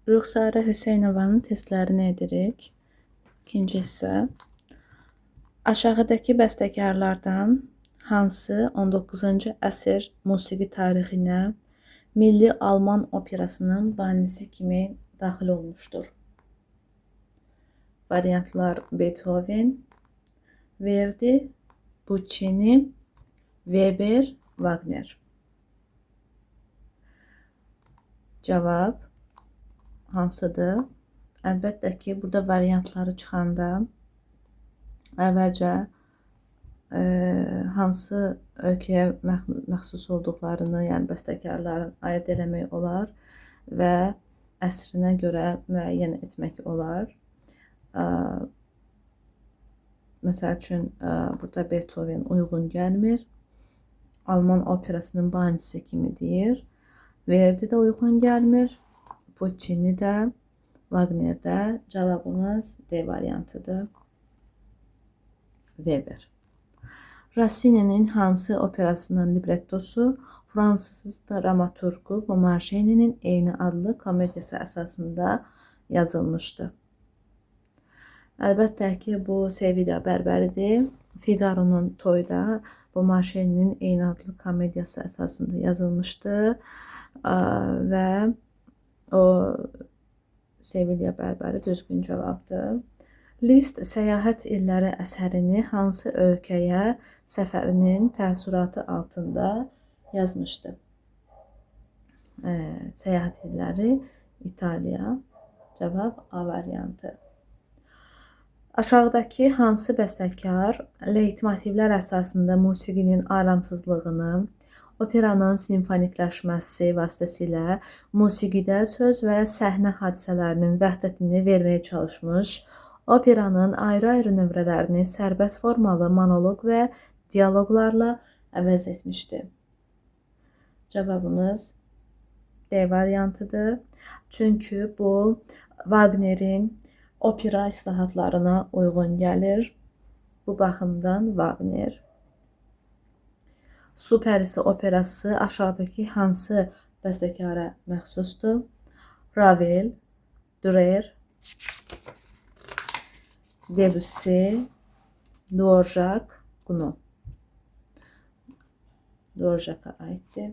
Rüxsarə Hüseynovanın testlərini edirik. İkinci hissə. Aşağıdakı bəstəkarlardan hansı 19-cu əsr musiqi tarixinə Milli Alman operasının banisi kimi daxil olmuşdur? Variantlar: Beethoven, Verdi, Puccini, Weber, Wagner. Cavab hansıdır? Əlbəttə ki, burada variantları çıxanda əvvəlcə hansı ölkəyə məxsus olduqlarını, yəni bəstəkarların ayırd eləmək olar və əsrinə görə müəyyən etmək olar. Məsəl üçün, burada Beethoven uyğun gəlmir. Alman operasının banisi kimi deyir. Verdi də uyğun gəlmir. Puccini də, Wagner də. Cavabımız D variantıdır. Weber. Rossini'nin hansı operasının librettosu Fransız dramaturgu Beaumarchais-nin eyni adlı komediyası əsasında yazılmışdı? Əlbəttə ki, bu Sevilla Bərbəridir. Figaro'nun Toyda Beaumarchais-nin eyni adlı komediyası əsasında yazılmışdı və o Sevilla Bərbəri düzgün cavabdır. Liszt səyahət illəri əsərini hansı ölkəyə səfərinin təəssüratı altında yazmışdı? Səyahət illəri İtaliya. Cavab A variantı. Aşağıdakı hansı bəstəkar leytmotivlər əsasında musiqinin aramsızlığını, operanın simfonikləşməsi vasitəsilə musiqidə söz və səhnə hadisələrinin vəhdətini verməyə çalışmış, operanın ayrı-ayrı nömrələrini sərbəst formalı monoloq və dialoqlarla əvəz etmişdi? Cavabımız D variantıdır. Çünki bu Wagner'in opera islahatlarına uyğun gəlir. Bu baxımdan Wagner. Su Pərisi operası aşağıdakı hansı bəstəkara məxsusdur? Ravel, Dürer, Debussy, Dvorak, Gounod. Dvorak'a aiddir.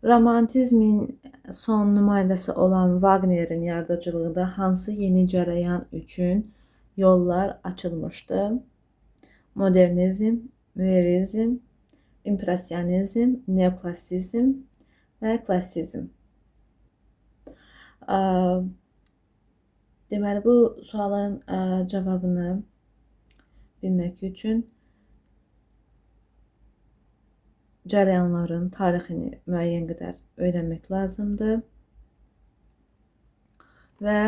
Romantizmin son nümayəndəsi olan Wagner'in yaradıcılığında hansı yeni cərəyan üçün yollar açılmışdı? Modernizm, verizm, impressionizm, neoklasizm və klassizm. Deməli, bu sualın cavabını bilmək üçün cərəyanların tarixini müəyyən qədər öyrənmək lazımdır. Və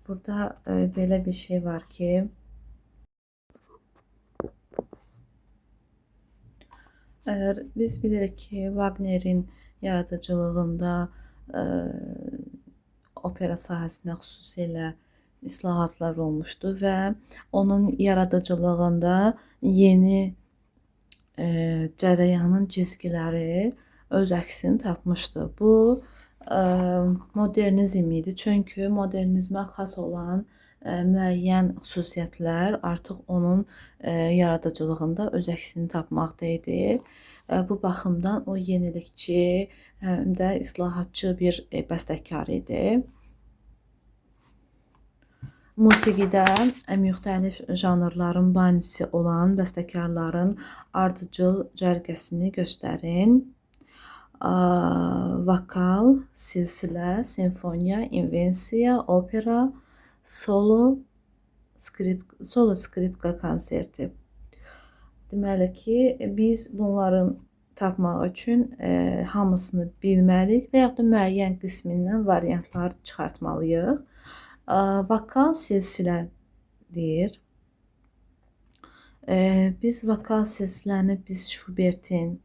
burada belə bir şey var ki, biz bilirik ki, Wagner'in yaradıcılığında opera sahəsində xüsusilə islahatlar olmuşdu və onun yaradıcılığında yeni cərəyanın cizgiləri öz əksini tapmışdı. Bu modernizm idi. Çünki modernizmə xas olan müəyyən xüsusiyyətlər artıq onun yaradıcılığında öz əksini tapmaqda idi. Bu baxımdan o yenilikçi, həm də islahatçı bir bəstəkar idi. Musiqidə müxtəlif janrların banisi olan bəstəkarların ardıcıl cərgəsini göstərin. Vokal, silsilə, simfoniya, invensiya, opera, solo, skripka konserti. Deməli ki, biz bunların tapmaq üçün hamısını bilməliyik və yaxud da müəyyən qismindən variantlar çıxartmalıyıq. Vokal silsilə deyir. Biz vokal silsiləni Schubertin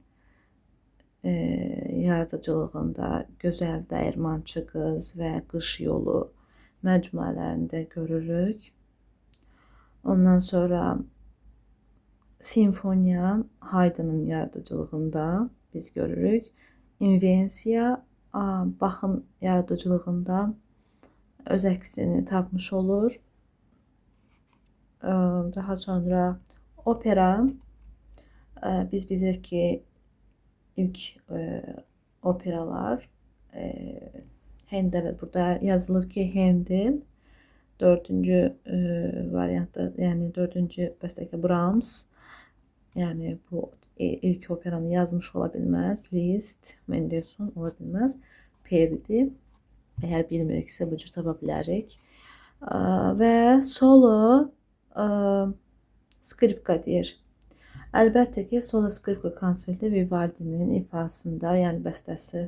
yaradıcılığında Gözəl Dəyirmançı qız və Qış yolu məcmuələrində görürük. Ondan sonra simfoniya Haydnın yaradıcılığında biz görürük. İnvensiya baxım yaradıcılığında öz əksini tapmış olur. Daha sonra opera. Biz bilirik ki ilk operalar Händel, burada yazılır ki Händel, dördüncü variantda, yani dördüncü bəstəkar Brahms. Yani bu ilk operanı yazmış ola bilməz. Liszt, Mendelssohn ola bilməz. Perdi. Eğer bilmiriksə bu cür tapa bilərik. Və solo skripka deyir. Əlbəttə ki, solo skripka konsertdə Vivaldinin ifasında, yəni bəstəsi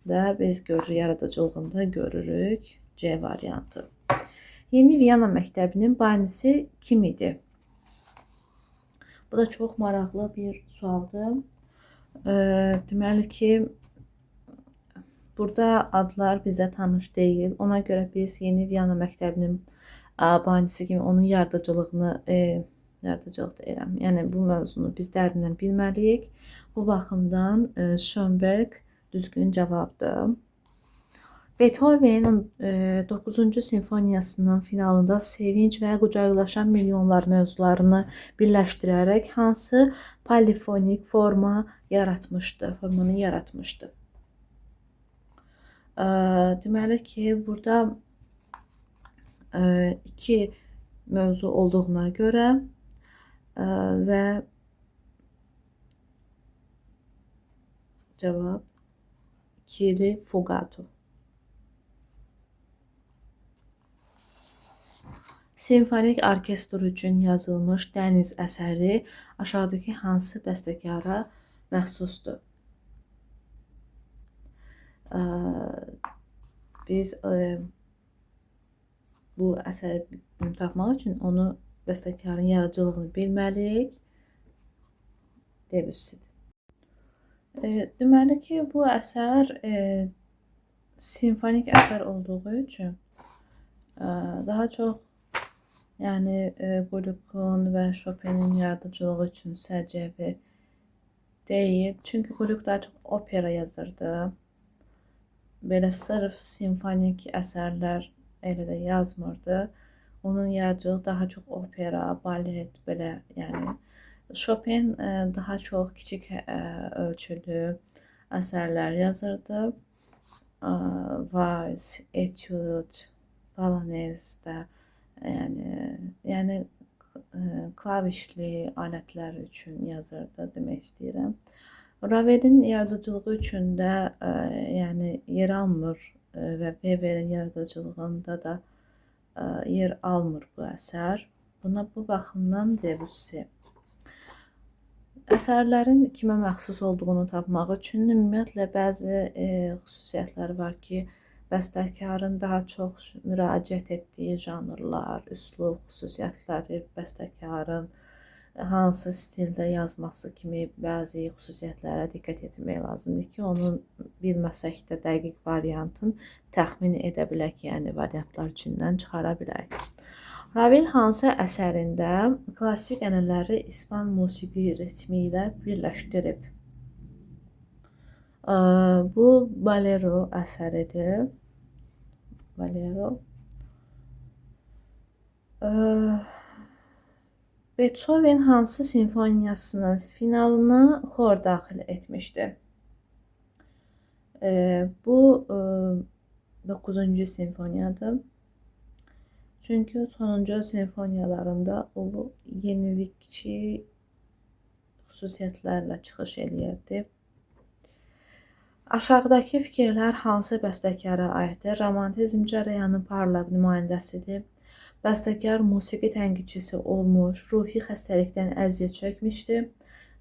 də biz görürük, yaradıcılığında görürük C variantı. Yeni Viyana məktəbinin banisi kim idi? Bu da çox maraqlı bir sualdır. Deməli ki, burada adlar bizə tanış deyil. Ona görə biz Yeni Viyana məktəbinin banisi kimi onun yaradıcılığını yaradıcılıq deyirəm. Yəni bu mövzunu biz dərindən bilməliyik. Bu baxımdan Schönberg düzgün cavabdır. Beethoven'in 9-cu simfoniyasının finalında sevinç və qucaqlaşan milyonlar mövzularını birləşdirərək hansı polifonik formanı yaratmışdı? Deməli ki, burada iki mövzu olduğuna görə və cavab ikili fugato. Simfonik orkestr üçün yazılmış Dəniz əsəri aşağıdakı hansı bəstəkara məxsusdur? Biz bu əsəri tapmaq üçün onu bəstəkarın yaradıcılığını bilməliyik. Debussy. Deməli ki, bu əsər simfonik əsər olduğu üçün daha çox yəni Gluck'un və Chopin'in yaradıcılığı üçün səciyyəvi deyil. Çünki Gluck daha çox opera yazırdı. Belə sırf simfonik əsərlər elə də yazmırdı. Onun yaradıcılığı daha çox opera, balet, belə yəni. Chopin daha çox kiçik ölçülü əsərlər yazırdı. Vals, etüd, polonezdə, yəni klavişli alətlər üçün yazırdı demək istəyirəm. Ravel'in yaradıcılığı üçün də yəni yer almır və Weber'in yaradıcılığında da yer almır bu əsər. Bu baxımdan Debussy. Əsərlərin kimə məxsus olduğunu tapmaq üçün ümumiyyətlə bəzi xüsusiyyətlər var ki, bəstəkarın daha çox müraciət etdiyi janrlar, üslub xüsusiyyətləri, bəstəkarın hansı stildə yazması kimi bəzi xüsusiyyətlərə diqqət etmək lazımdır ki, onun bilməsək də dəqiq variantın təxmin edə bilək, yəni variantlar içindən çıxara bilək. Ravel hansı əsərində klassik ənənələri İspan musiqi ritmi ilə birləşdirib? Bu Bolero əsəridir. Bolero. Beethoven hansı simfoniyasının finalına xor daxil etmişdi? Bu 9-cu simfoniyadır. Çünki sonuncu simfoniyalarında o yenilikçi xüsusiyyətlərlə çıxış eləyirdi. Aşağıdakı fikirlər hansı bəstəkara aiddir? Romantizm cərəyanının parlaq nümayəndəsidir. Bəstəkar musiqi tənqidçisi olmuş, ruhi xəstəlikdən əziyyət çəkmişdi.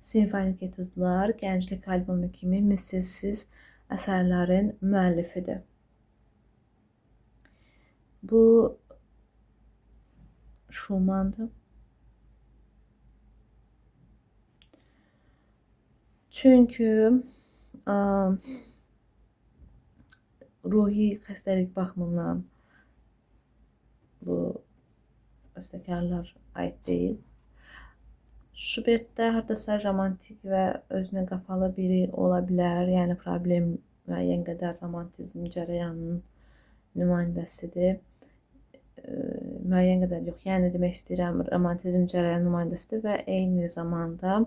Simfonik etüdlər, gənclik albomu kimi misilsiz əsərlərin müəllifidir. Bu Schumann'dır. Çünki ruhi xəstəlik baxımından bu bəstəkarlar aid deyil. Schubertdə hardasa romantik və özünə qapalı biri ola bilər, yəni problem müəyyən qədər romantizm cərəyanının nümayəndəsidir. Müəyyən qədər yox, yəni demək istəyirəm, romantizm cərəyanının nümayəndəsidir və eyni zamanda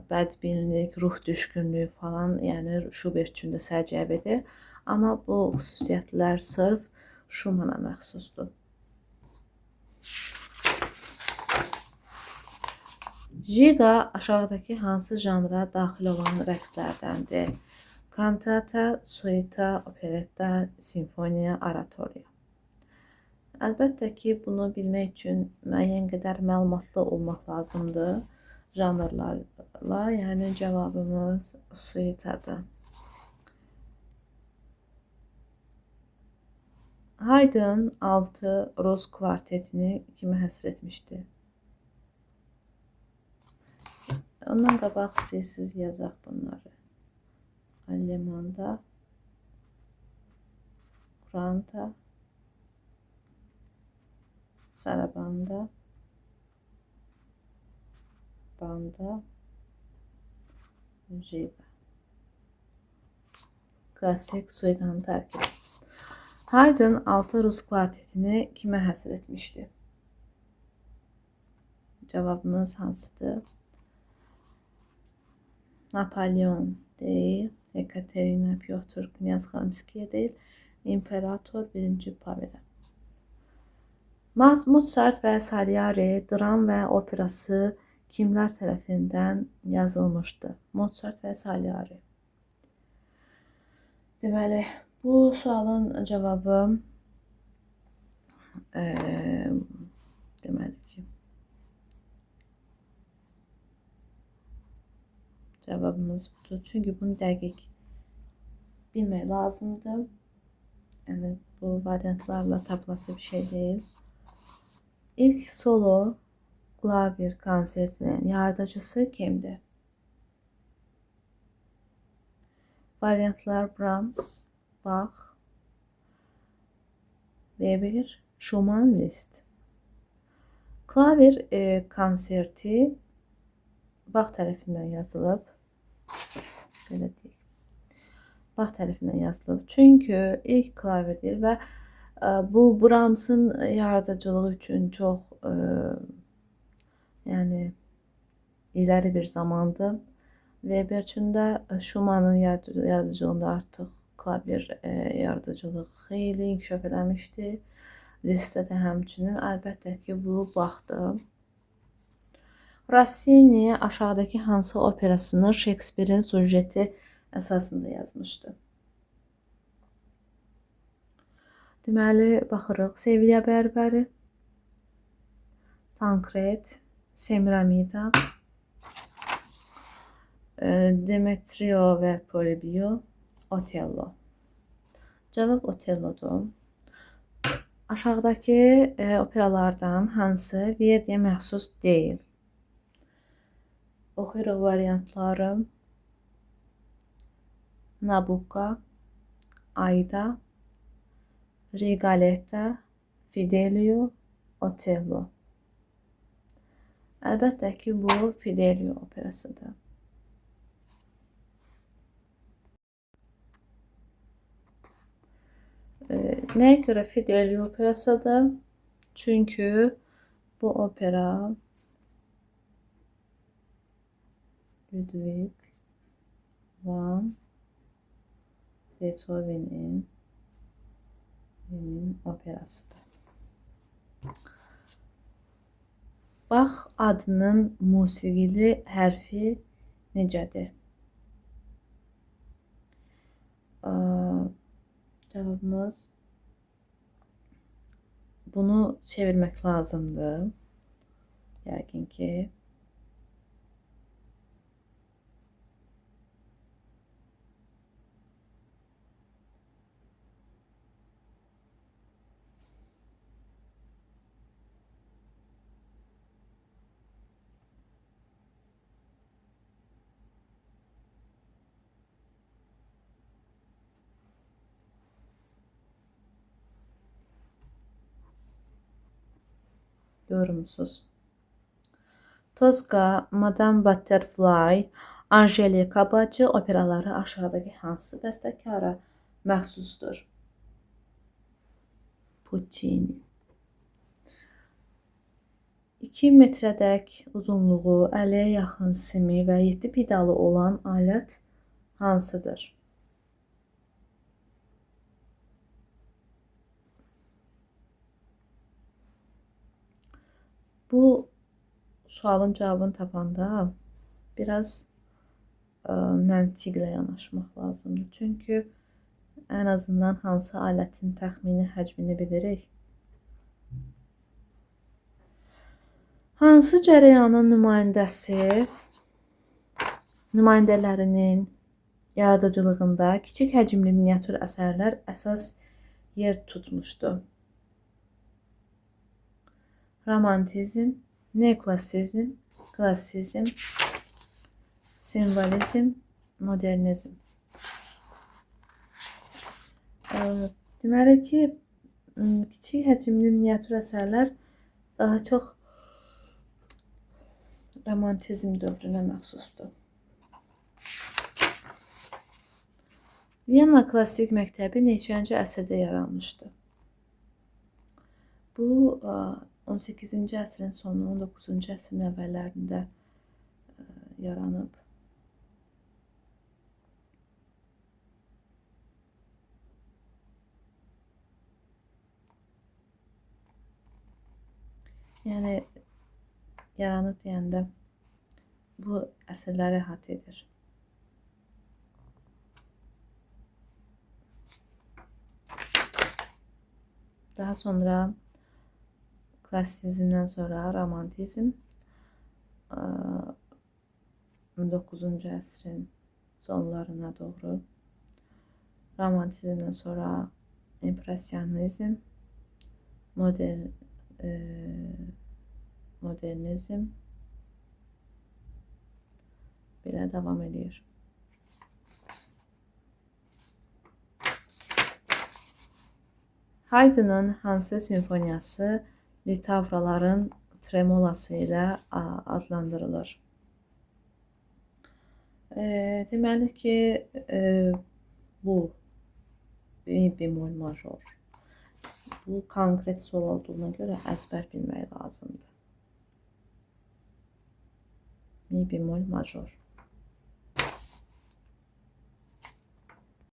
bədbinlik, ruh düşkünlüyü falan, yəni Şubert üçün də səciyyəvidir. Amma bu xüsusiyyətlər sırf Şumana məxsusdur. Jiga aşağıdakı hansı janra daxil olan rəqslərdəndir? Kantata, suita, operetta, simfoniya, oratoriya. Əlbəttə ki, bunu bilmək üçün müəyyən qədər məlumatlı olmaq lazımdır janrlarla, yəni cavabımız suitadır. Haydn 6 Rus kvartetini kimə həsr etmişdi? Ondan qabaq istəyirsiniz yazaq bunları. Allemanda, Kuranta, Sarabanda, Banda, Jiga. Klasik suitanın tərkibi. Haydn 6 Rus kvartetini kimə həsr etmişdi? Cavabımız hansıdır? Napolyon deyil, Yekaterina Pyotr Knyaz Xamskiya deyil, İmperator 1. Pavel. Mozart və Salieri dram və operası kimlər tərəfindən yazılmışdı? Mozart və Salieri. Deməli, bu sualın cavabı deməli ki, cavabımız budur. Çünki bunu dəqiq bilmək lazımdır. Yəni, bu variantlarla tapılası bir şey deyil. İlk solo klavir konsertinin yaradıcısı kimdir? Variantlar Brahms, Bach, Weber, Schumann, Liszt. Klavir konserti Bach tərəfindən yazılıb. Belə deyək. Bach tərəfindən yazılıb. Çünki ilk klavirdir və bu Brahms'ın yaradıcılığı üçün çox yəni iləri bir zamandır. Weber üçün də Schumann'ın yaradıcılığında artıq klavir yaradıcılığı xeyli inkişaf eləmişdi. Lisztdə də həmçinin, əlbəttə ki, bu Bach'dır. Rossini aşağıdakı hansı operasını Shakespeare'in sujeti əsasında yazmışdı? Deməli, baxırıq. Sevilla Bərbəri, Tancred, Semramida, Demetrio və Polibio, Otello. Cavab Otello'dur. Aşağıdakı operalardan hansı Verdi'yə məxsus deyil? Oxuyuruq variantları. Nabucco, Aida, Rigoletto, Fidelio, Otello. Əlbəttə ki, bu Fidelio operasıdır. Nəyə görə Fidelio operasıdır? Çünki bu opera Ludwig van Beethoven'in operasıdır. Bach adının musiqili hərfi necədir? Cavabımız bunu çevirmək lazımdır. Yəqin ki. Görürsünüz. Tosca, Madame Butterfly, Angelika bacı operaları aşağıdakı hansı bəstəkara məxsusdur? Puccini. 2 metrədək uzunluğu, 50-yə yaxın simi və 7 pedalı olan alət hansıdır? Bu sualın cavabını tapanda biraz məntiqlə yanaşmaq lazımdır. Çünki ən azından hansı alətin təxmini həcmini bilirik. Hansı cərəyanın nümayəndələrinin yaradıcılığında kiçik həcmli miniatür əsərlər əsas yer tutmuşdu? Romantizm, neoklasizm, klassizm, simvolizm, modernizm. Deməli ki, kiçik həcmli miniatür əsərlər daha çox romantizm dövrünə məxsusdur. Viyana klassik məktəbi neçənci əsrdə yaranmışdı? Bu 18-ci əsrin sonu, 19-cu əsrin əvvəllərində yaranıb. Yəni yaranıb deyəndə bu əsrləri əhatə edir. Daha sonra klassizmdən sonra romantizm 19-cu əsrin sonlarına doğru, romantizmdən sonra impressionizm, modernizm belə davam edir. Haydnın hansı simfoniyası litavraların tremolası ilə adlandırılır? Deməli ki, bu mi bemol major. Bu konkret sol olduğuna görə əzbər bilmək lazımdır. Mi bemol major.